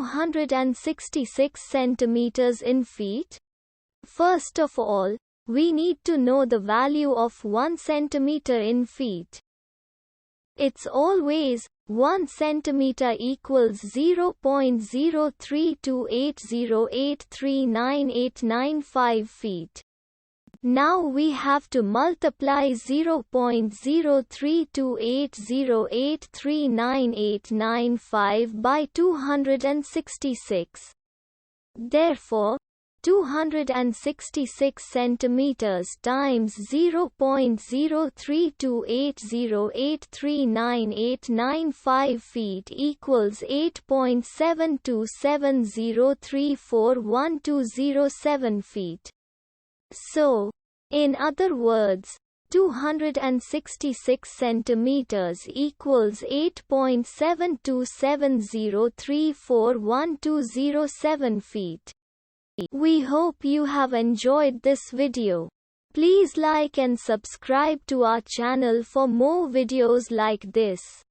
266 centimeters in feet? First of all, we need to know the value of 1 centimeter in feet. It's always 1 centimeter equals 0.03280839895 feet. Now we have to multiply 0.03280839895 by 266. Therefore, 266 centimeters times 0.03280839895 feet equals 8.7270341207 feet. So, in other words, 266 centimeters equals 8.7270341207 feet. We hope you have enjoyed this video. Please like and subscribe to our channel for more videos like this.